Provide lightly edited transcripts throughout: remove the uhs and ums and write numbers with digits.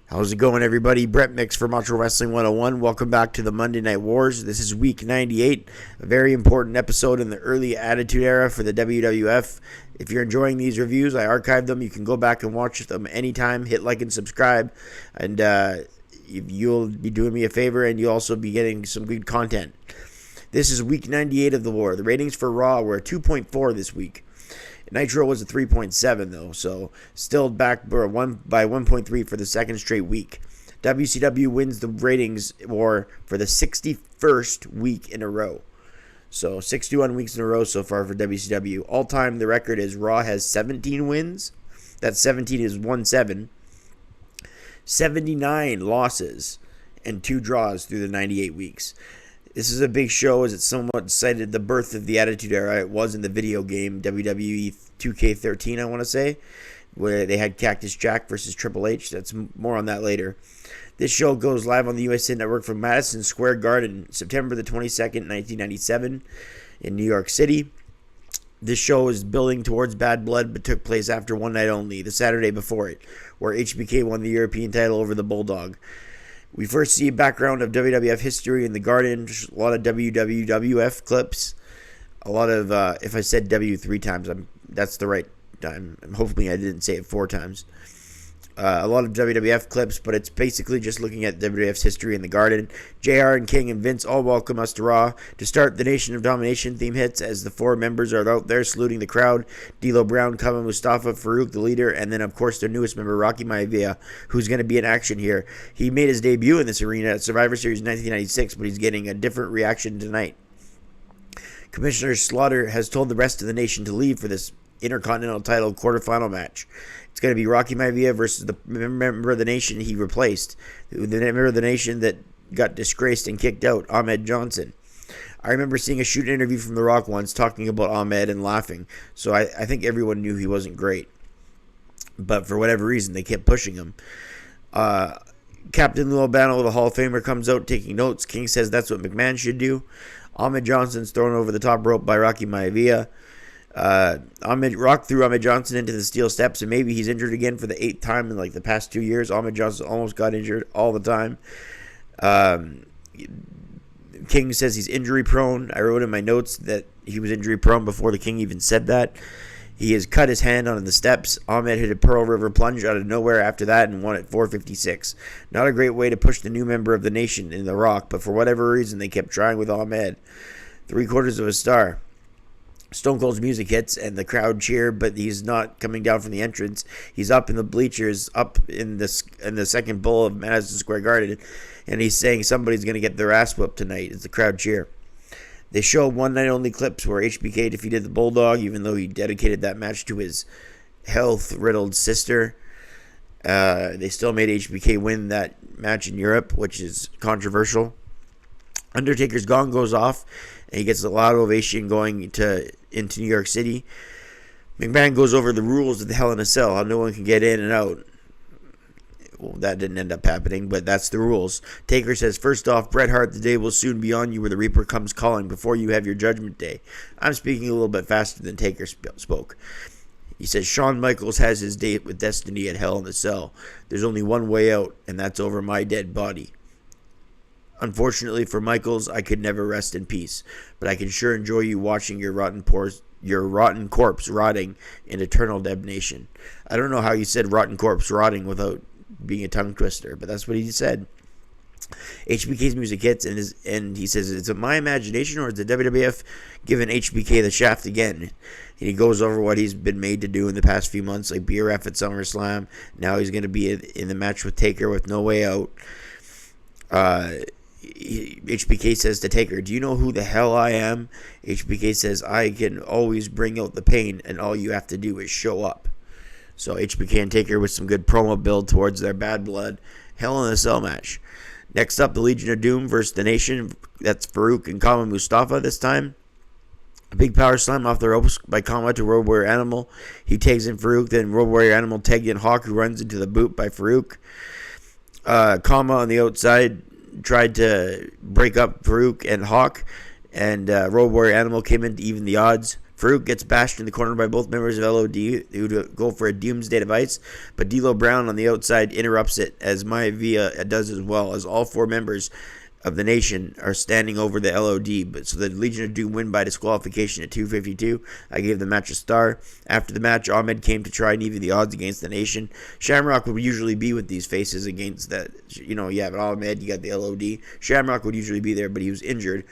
How's it going, everybody? Brett Mix for Macho Wrestling 101. Welcome back to the Monday Night Wars. This is week 98, a very important episode in the early Attitude Era for the WWF. If you're enjoying these reviews, I archived them. You can go back and watch them anytime. Hit like and subscribe, and you'll be doing me a favor, and you'll also be getting some good content. This is week 98 of the war. The ratings for Raw were 2.4 this week. Nitro was a 3.7 though, so still back by 1.3 for the second straight week. WCW wins the ratings war for the 61st week in a row. So 61 weeks in a row so far for WCW. All time the record is Raw has 17 wins. That 17 is 1-7. 79 losses and 2 draws through the 98 weeks. This is a big show as it somewhat cited the birth of the Attitude Era. It was in the video game WWE 2K13, I want to say, where they had Cactus Jack versus Triple H. That's more on that later. This show goes live on the USA Network from Madison Square Garden, September the 22nd, 1997, in New York City. This show is building towards Bad Blood, but took place after one night only, the Saturday before it, where HBK won the European title over the Bulldog. We first see a background of WWF history in the Garden, just a lot of WWF clips, a lot of, if I said W 3 times, that's the right time. Hopefully I didn't say it 4 times. A lot of WWF clips, but it's basically just looking at WWF's history in the Garden. JR and King and Vince all welcome us to Raw. To start, the Nation of Domination theme hits as the 4 members are out there saluting the crowd. D'Lo Brown, Kama Mustafa, Farouk, the leader, and then, of course, their newest member, Rocky Maivia, who's going to be in action here. He made his debut in this arena at Survivor Series 1996, but he's getting a different reaction tonight. Commissioner Slaughter has told the rest of the nation to leave for this Intercontinental title quarterfinal match. It's going to be Rocky Maivia versus the member of the nation he replaced, the member of the nation that got disgraced and kicked out, Ahmed Johnson. I remember seeing a shoot interview from The Rock once talking about Ahmed and laughing, so I think everyone knew he wasn't great. But for whatever reason, they kept pushing him. Captain Lou Albano, the Hall of Famer, comes out taking notes. King says that's what McMahon should do. Ahmed Johnson's thrown over the top rope by Rocky Maivia. Rock threw Ahmed Johnson into the steel steps, and maybe he's injured again for the 8th time in like the past 2 years. Ahmed Johnson almost got injured all the time. King says he's injury prone. I wrote in my notes that he was injury prone before the King even said that. He has cut his hand on the steps. Ahmed hit a Pearl River plunge out of nowhere after that and won at 4:56. Not a great way to push the new member of the nation in The Rock, but for whatever reason they kept trying with Ahmed. 3/4 of a star. Stone Cold's music hits and the crowd cheer, but he's not coming down from the entrance. He's up in the bleachers, up in the second bowl of Madison Square Garden, and he's saying somebody's going to get their ass whooped tonight as the crowd cheer. They show one night only clips where HBK defeated the Bulldog, even though he dedicated that match to his health-riddled sister. They still made HBK win that match in Europe, which is controversial. Undertaker's gong goes off, and he gets a loud ovation going into New York City. McMahon goes over the rules of the Hell in a Cell, how no one can get in and out. Well, that didn't end up happening, but that's the rules. Taker says, first off, Bret Hart, the day will soon be on you where the Reaper comes calling before you have your judgment day. I'm speaking a little bit faster than Taker spoke. He says, Shawn Michaels has his date with Destiny at Hell in a Cell. There's only one way out, and that's over my dead body. Unfortunately for Michaels, I could never rest in peace, but I can sure enjoy you watching your rotten corpse rotting in eternal damnation. I don't know how you said rotten corpse rotting without being a tongue twister, but that's what he said. HBK's music hits, and he says, is it my imagination or is the WWF giving HBK the shaft again? And he goes over what he's been made to do in the past few months, like BRF at SummerSlam. Now he's going to be in the match with Taker with No Way Out. HBK says to Taker, do you know who the hell I am? HBK says, I can always bring out the pain, and all you have to do is show up. So HBK and Taker with some good promo build towards their Bad Blood Hell in a Cell match. Next up, the Legion of Doom versus the Nation. That's Farouk and Kama Mustafa this time. A big power slam off the ropes by Kama to Road Warrior Animal. He tags in Farouk, then Road Warrior Animal tagged in Hawk, who runs into the boot by Farouk. Kama on the outside tried to break up Farouk and Hawk, and Road Warrior Animal came in to even the odds. Farouk gets bashed in the corner by both members of LOD who go for a doomsday device, but D'Lo Brown on the outside interrupts it, as Maivia does as well, as all 4 members of the Nation are standing over the LOD. But so the Legion of Doom win by disqualification at 252. I gave the match a star. After the match, Ahmed came to try and even the odds against the Nation. Shamrock would usually be with these faces against that. You have Ahmed, you got the LOD. Shamrock would usually be there, but he was injured.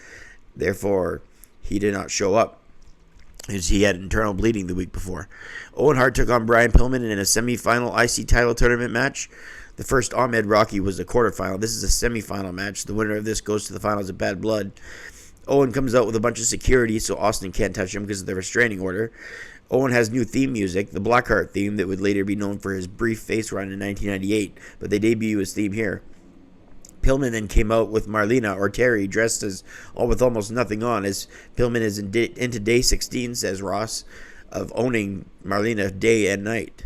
Therefore, he did not show up, as he had internal bleeding the week before. Owen Hart took on Brian Pillman in a semi-final IC title tournament match. The first Ahmed Rocky was the quarterfinal. This is a semi-final match. The winner of this goes to the finals of Bad Blood. Owen comes out with a bunch of security, so Austin can't touch him because of the restraining order. Owen has new theme music, the Blackheart theme that would later be known for his brief face run in 1998, but they debut his theme here. Pillman then came out with Marlena, or Terry, dressed as all with almost nothing on, as Pillman is into day 16, says Ross, of owning Marlena day and night.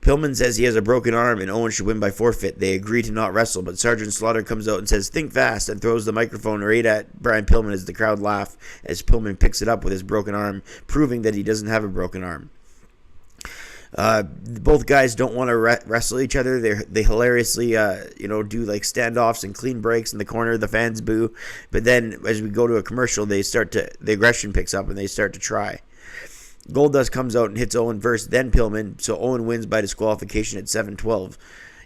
Pillman says he has a broken arm and Owen should win by forfeit. They agree to not wrestle, but Sergeant Slaughter comes out and says, "Think fast," and throws the microphone right at Brian Pillman as the crowd laugh, as Pillman picks it up with his broken arm, proving that he doesn't have a broken arm. Both guys don't want to wrestle each other. They hilariously, do like standoffs and clean breaks in the corner. The fans boo, but then as we go to a commercial, the aggression picks up and they start to try. Goldust comes out and hits Owen first, then Pillman, so Owen wins by disqualification at 7-12.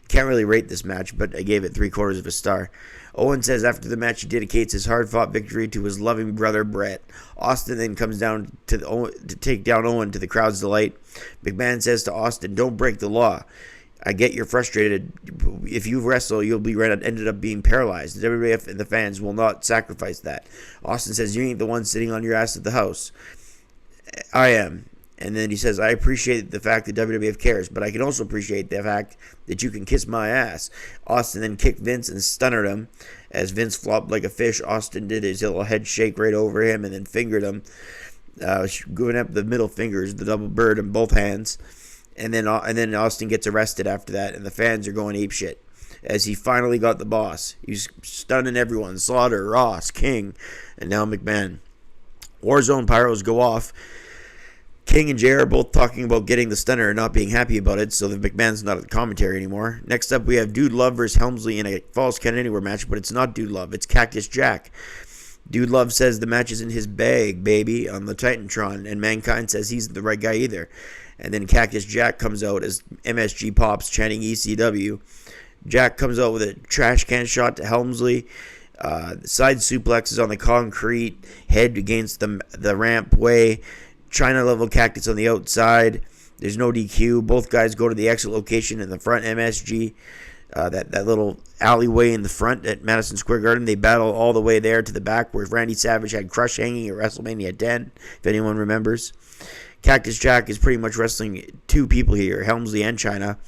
Can't really rate this match, but I gave it 3/4 of a star. Owen says after the match he dedicates his hard-fought victory to his loving brother Brett. Austin then comes down to take down Owen to the crowd's delight. McMahon says to Austin, "Don't break the law. I get you're frustrated. If you wrestle, you'll be ended up being paralyzed. The WWF and the fans will not sacrifice that." Austin says, "You ain't the one sitting on your ass at the house. I am." And then he says, "I appreciate the fact that WWF cares, but I can also appreciate the fact that you can kiss my ass." Austin then kicked Vince and stunnered him. As Vince flopped like a fish, Austin did his little head shake right over him and then fingered him, going up the middle fingers, the double bird in both hands. And then Austin gets arrested after that, and the fans are going apeshit as he finally got the boss. He's stunning everyone: Slaughter, Ross, King, and now McMahon. Warzone pyros go off. King and Jay are both talking about getting the stunner and not being happy about it, so the McMahon's not at the commentary anymore. Next up, we have Dude Love versus Helmsley in a Falls Count Anywhere match, but it's not Dude Love, it's Cactus Jack. Dude Love says the match is in his bag, baby, on the Titantron, and Mankind says he's the right guy either. And then Cactus Jack comes out as MSG pops, chanting ECW. Jack comes out with a trash can shot to Helmsley. Side suplexes on the concrete, head against the ramp way. China level Cactus on the outside. There's no DQ. Both guys go to the exit location in the front MSG. That little alleyway in the front at Madison Square Garden. They battle all the way there to the back where Randy Savage had Crush hanging at WrestleMania 10, if anyone remembers. Cactus Jack is pretty much wrestling 2 people here, Helmsley and China.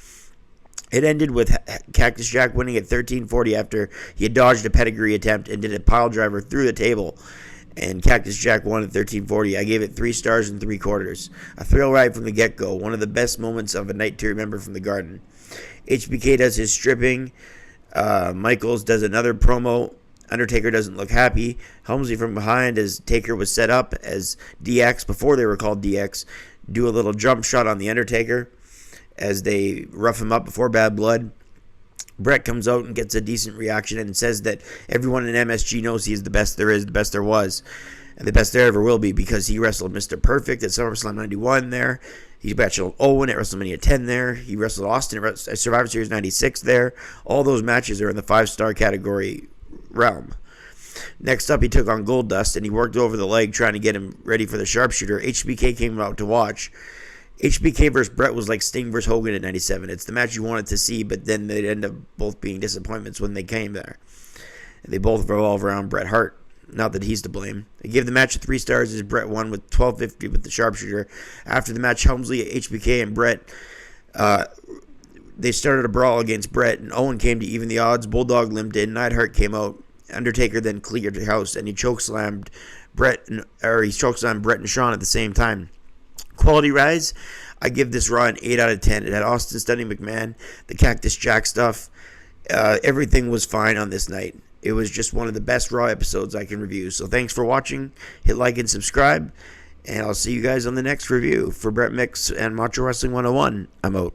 It ended with Cactus Jack winning at 13:40 after he had dodged a pedigree attempt and did a pile driver through the table. And Cactus Jack won at 13:40. I gave it 3 stars and 3/4. A thrill ride from the get-go. One of the best moments of a night to remember from the Garden. HBK does his stripping. Michaels does another promo. Undertaker doesn't look happy. Helmsley from behind as Taker was set up as DX, before they were called DX, do a little jump shot on the Undertaker as they rough him up before Bad Blood. Brett comes out and gets a decent reaction and says that everyone in MSG knows he is the best there is, the best there was, and the best there ever will be, because he wrestled Mr. Perfect at SummerSlam 91 there. He wrestled Owen at WrestleMania 10 there. He wrestled Austin at Survivor Series 96 there. All those matches are in the 5-star category realm. Next up, he took on Goldust, and he worked over the leg trying to get him ready for the sharpshooter. HBK came out to watch. HBK versus Brett was like Sting versus Hogan in 97. It's the match you wanted to see, but then they'd end up both being disappointments when they came there. They both revolve around Bret Hart. Not that he's to blame. I gave the match 3 stars as Brett won with 12:50 with the sharpshooter. After the match, Helmsley, HBK, and Brett, they started a brawl against Brett, and Owen came to even the odds. Bulldog limped in. Neidhart came out. Undertaker then cleared the house, and he chokeslammed Brett and Shawn at the same time. Quality rise, I give this Raw an 8 out of 10. It had Austin stunning McMahon, the Cactus Jack stuff. Everything was fine on this night. It was just one of the best Raw episodes I can review. So thanks for watching. Hit like and subscribe. And I'll see you guys on the next review. For Brett Mix and Macho Wrestling 101, I'm out.